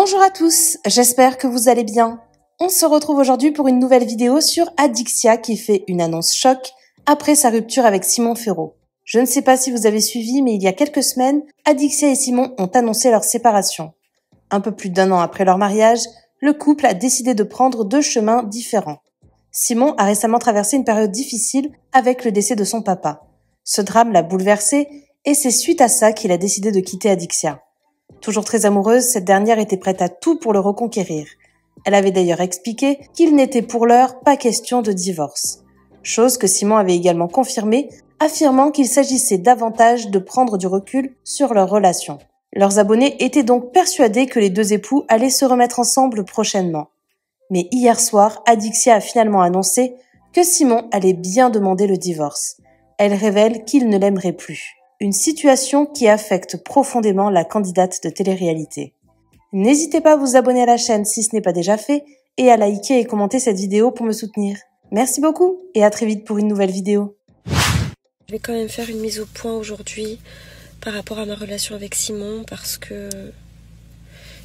Bonjour à tous, j'espère que vous allez bien. On se retrouve aujourd'hui pour une nouvelle vidéo sur Adixia qui fait une annonce choc après sa rupture avec Simon Ferraud. Je ne sais pas si vous avez suivi, mais il y a quelques semaines, Adixia et Simon ont annoncé leur séparation. Un peu plus d'1 an après leur mariage, le couple a décidé de prendre 2 chemins différents. Simon a récemment traversé une période difficile avec le décès de son papa. Ce drame l'a bouleversé et c'est suite à ça qu'il a décidé de quitter Adixia. Toujours très amoureuse, cette dernière était prête à tout pour le reconquérir. Elle avait d'ailleurs expliqué qu'il n'était pour l'heure pas question de divorce. Chose que Simon avait également confirmée, affirmant qu'il s'agissait davantage de prendre du recul sur leur relation. Leurs abonnés étaient donc persuadés que les 2 époux allaient se remettre ensemble prochainement. Mais hier soir, Adixia a finalement annoncé que Simon allait bien demander le divorce. Elle révèle qu'il ne l'aimerait plus. Une situation qui affecte profondément la candidate de télé-réalité. N'hésitez pas à vous abonner à la chaîne si ce n'est pas déjà fait et à liker et commenter cette vidéo pour me soutenir. Merci beaucoup et à très vite pour une nouvelle vidéo. Je vais quand même faire une mise au point aujourd'hui par rapport à ma relation avec Simon parce que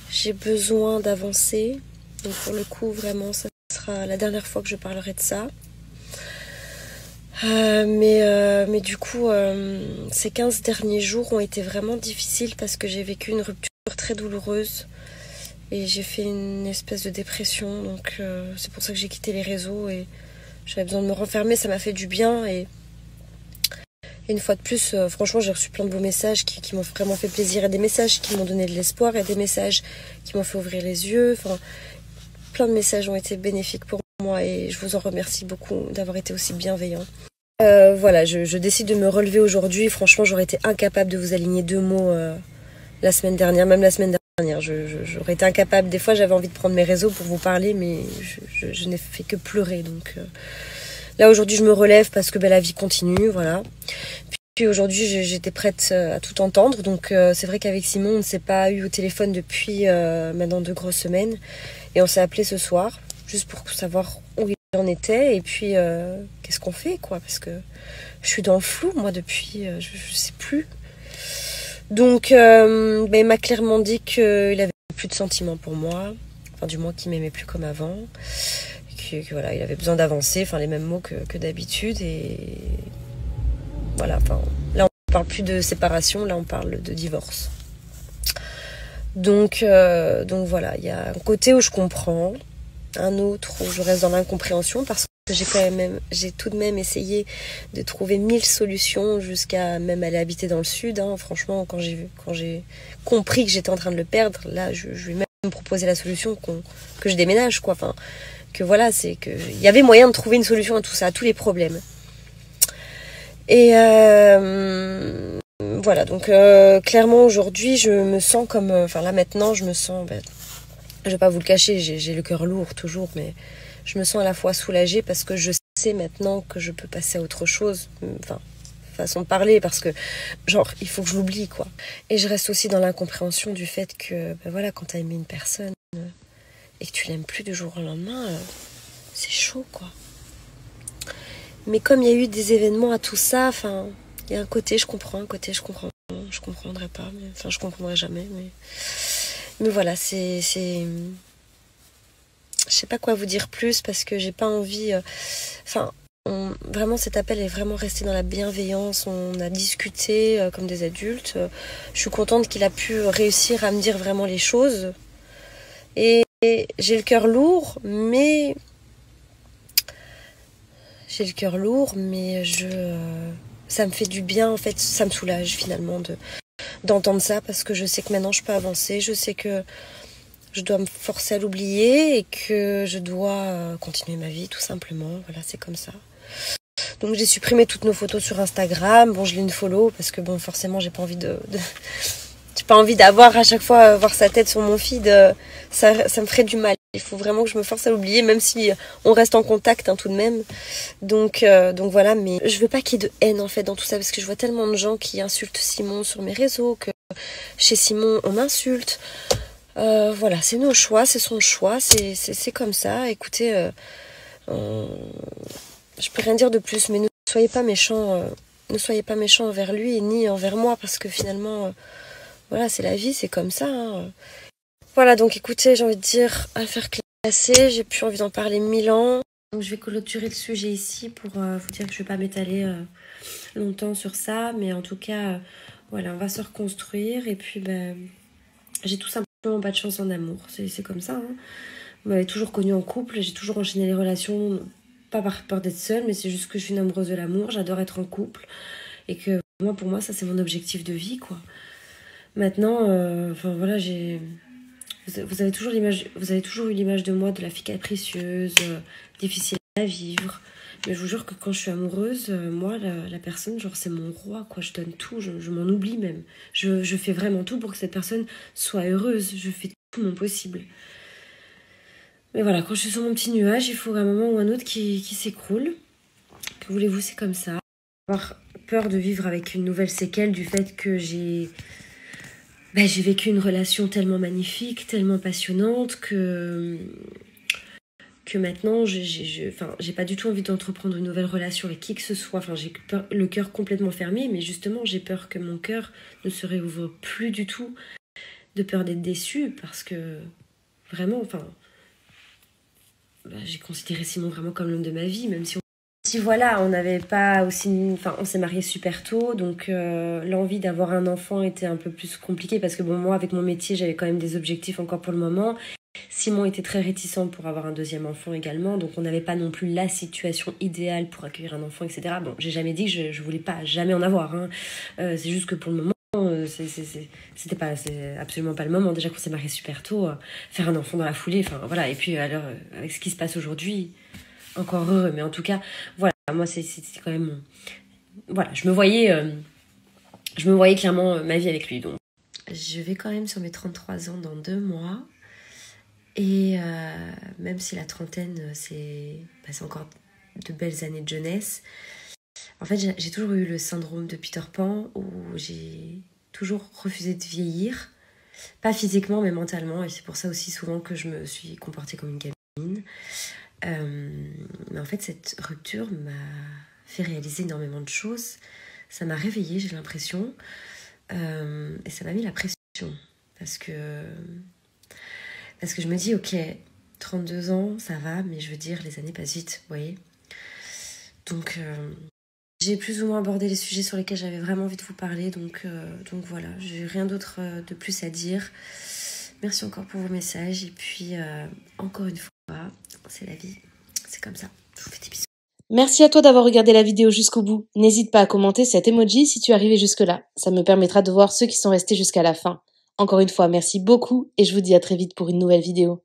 j'ai besoin d'avancer. Donc pour le coup, vraiment, ça sera la dernière fois que je parlerai de ça. Mais du coup, ces 15 derniers jours ont été vraiment difficiles parce que j'ai vécu une rupture très douloureuse et j'ai fait une espèce de dépression. Donc c'est pour ça que j'ai quitté les réseaux et j'avais besoin de me renfermer. Ça m'a fait du bien et une fois de plus, franchement, j'ai reçu plein de beaux messages qui m'ont vraiment fait plaisir et des messages qui m'ont donné de l'espoir et des messages qui m'ont fait ouvrir les yeux. Enfin, plein de messages ont été bénéfiques pour moi et je vous en remercie beaucoup d'avoir été aussi bienveillant. Voilà, je décide de me relever aujourd'hui. Franchement, j'aurais été incapable de vous aligner 2 mots la semaine dernière, même la semaine dernière. J'aurais été incapable. Des fois, j'avais envie de prendre mes réseaux pour vous parler, mais je n'ai fait que pleurer. Donc là, aujourd'hui, je me relève parce que la vie continue, voilà. Puis aujourd'hui, j'étais prête à tout entendre. Donc c'est vrai qu'avec Simon, on ne s'est pas eu au téléphone depuis maintenant 2 grosses semaines. Et on s'est appelé ce soir, juste pour savoir où il en était. Et puis, qu'est-ce qu'on fait, quoi. Parce que je suis dans le flou, moi, depuis, je sais plus. Donc, il m'a clairement dit qu'il avait plus de sentiments pour moi. Enfin, du moins, qu'il m'aimait plus comme avant. Que voilà, il avait besoin d'avancer. Enfin, les mêmes mots que d'habitude. Et voilà, enfin, là, on parle plus de séparation. Là, on parle de divorce. Donc voilà, il y a un côté où je comprends, un autre où je reste dans l'incompréhension parce que j'ai tout de même essayé de trouver 1000 solutions jusqu'à même aller habiter dans le sud. Hein. Franchement, quand j'ai compris que j'étais en train de le perdre, là, je lui ai même proposé la solution que je déménage, quoi. Enfin, que voilà, c'est que il y avait moyen de trouver une solution à tout ça, à tous les problèmes. Et voilà, donc clairement aujourd'hui je me sens comme, enfin là maintenant je me sens, je vais pas vous le cacher, j'ai le cœur lourd toujours, mais je me sens à la fois soulagée parce que je sais maintenant que je peux passer à autre chose, enfin façon de parler, parce que genre il faut que je l'oublie, quoi. Et je reste aussi dans l'incompréhension du fait que voilà, quand t'as aimé une personne et que tu l'aimes plus du jour au lendemain, c'est chaud, quoi. Mais comme il y a eu des événements à tout ça, enfin, il y a un côté je comprends, un côté je comprends. Je comprendrai pas, mais enfin je comprendrai jamais. Mais voilà, c'est, je sais pas quoi vous dire plus parce que j'ai pas envie. Enfin, vraiment cet appel est vraiment resté dans la bienveillance. On a discuté comme des adultes. Je suis contente qu'il a pu réussir à me dire vraiment les choses. Et j'ai le cœur lourd, mais ça me fait du bien, en fait, ça me soulage finalement d'entendre ça parce que je sais que maintenant je peux avancer, je sais que je dois me forcer à l'oublier et que je dois continuer ma vie tout simplement, voilà, c'est comme ça. Donc j'ai supprimé toutes nos photos sur Instagram, bon je l'ai une follow parce que bon forcément j'ai pas envie j'ai pas envie d'avoir à chaque fois voir sa tête sur mon feed, ça me ferait du mal. Il faut vraiment que je me force à l'oublier, même si on reste en contact tout de même. Donc voilà, mais je veux pas qu'il y ait de haine en fait dans tout ça, parce que je vois tellement de gens qui insultent Simon sur mes réseaux, que chez Simon on m'insulte. Voilà, c'est nos choix, c'est son choix, c'est comme ça. Écoutez, je peux rien dire de plus, mais ne soyez pas méchants envers lui ni envers moi, parce que finalement, voilà, c'est la vie, c'est comme ça. Hein. Voilà, donc écoutez, j'ai envie de dire affaire classée, j'ai plus envie d'en parler 1000 ans. Donc je vais clôturer le sujet ici pour vous dire que je vais pas m'étaler longtemps sur ça, mais en tout cas, voilà, on va se reconstruire et puis j'ai tout simplement pas de chance en amour, c'est comme ça. Hein. Vous m'avez toujours connue en couple, j'ai toujours enchaîné les relations, pas par peur d'être seule, mais c'est juste que je suis une amoureuse de l'amour, j'adore être en couple et que pour moi, ça c'est mon objectif de vie, quoi. Maintenant, voilà, vous avez toujours eu l'image de moi de la fille capricieuse, difficile à vivre. Mais je vous jure que quand je suis amoureuse, moi, la personne, genre, c'est mon roi, quoi. Je donne tout, je m'en oublie même. Je fais vraiment tout pour que cette personne soit heureuse. Je fais tout mon possible. Mais voilà, quand je suis sur mon petit nuage, il faut un moment ou un autre qui s'écroule. Que voulez-vous, c'est comme ça. Avoir peur de vivre avec une nouvelle séquelle du fait que j'ai vécu une relation tellement magnifique, tellement passionnante que maintenant, j'ai pas du tout envie d'entreprendre une nouvelle relation avec qui que ce soit. Enfin, j'ai le cœur complètement fermé, mais justement, j'ai peur que mon cœur ne se réouvre plus du tout, de peur d'être déçue, parce que vraiment, j'ai considéré Simon vraiment comme l'homme de ma vie, même si voilà, on n'avait pas aussi, on s'est mariés super tôt, donc l'envie d'avoir un enfant était un peu plus compliquée parce que bon, moi, avec mon métier, j'avais quand même des objectifs encore pour le moment. Simon était très réticent pour avoir un deuxième enfant également, donc on n'avait pas non plus la situation idéale pour accueillir un enfant, etc. Bon, j'ai jamais dit que je voulais pas jamais en avoir, hein. C'est juste que pour le moment, c'est absolument pas le moment. Déjà qu'on s'est mariés super tôt, faire un enfant dans la foulée, enfin voilà. Et puis alors, avec ce qui se passe aujourd'hui, encore heureux. Mais en tout cas, voilà, moi c'est quand même, voilà, je me voyais clairement ma vie avec lui. Donc, je vais quand même sur mes 33 ans dans 2 mois. Et même si la trentaine, c'est encore de belles années de jeunesse, en fait, j'ai toujours eu le syndrome de Peter Pan où j'ai toujours refusé de vieillir. Pas physiquement, mais mentalement. Et c'est pour ça aussi souvent que je me suis comportée comme une gamine. Mais en fait, cette rupture m'a fait réaliser énormément de choses. Ça m'a réveillée, j'ai l'impression. Et ça m'a mis la pression. Parce que je me dis, ok, 32 ans, ça va, mais je veux dire, les années passent vite, vous voyez. Donc, j'ai plus ou moins abordé les sujets sur lesquels j'avais vraiment envie de vous parler. Donc voilà, j'ai rien d'autre de plus à dire. Merci encore pour vos messages. Et puis, encore une fois, c'est la vie. C'est comme ça. Je vous fais des bisous. Merci à toi d'avoir regardé la vidéo jusqu'au bout. N'hésite pas à commenter cet emoji si tu es arrivé jusque-là. Ça me permettra de voir ceux qui sont restés jusqu'à la fin. Encore une fois, merci beaucoup et je vous dis à très vite pour une nouvelle vidéo.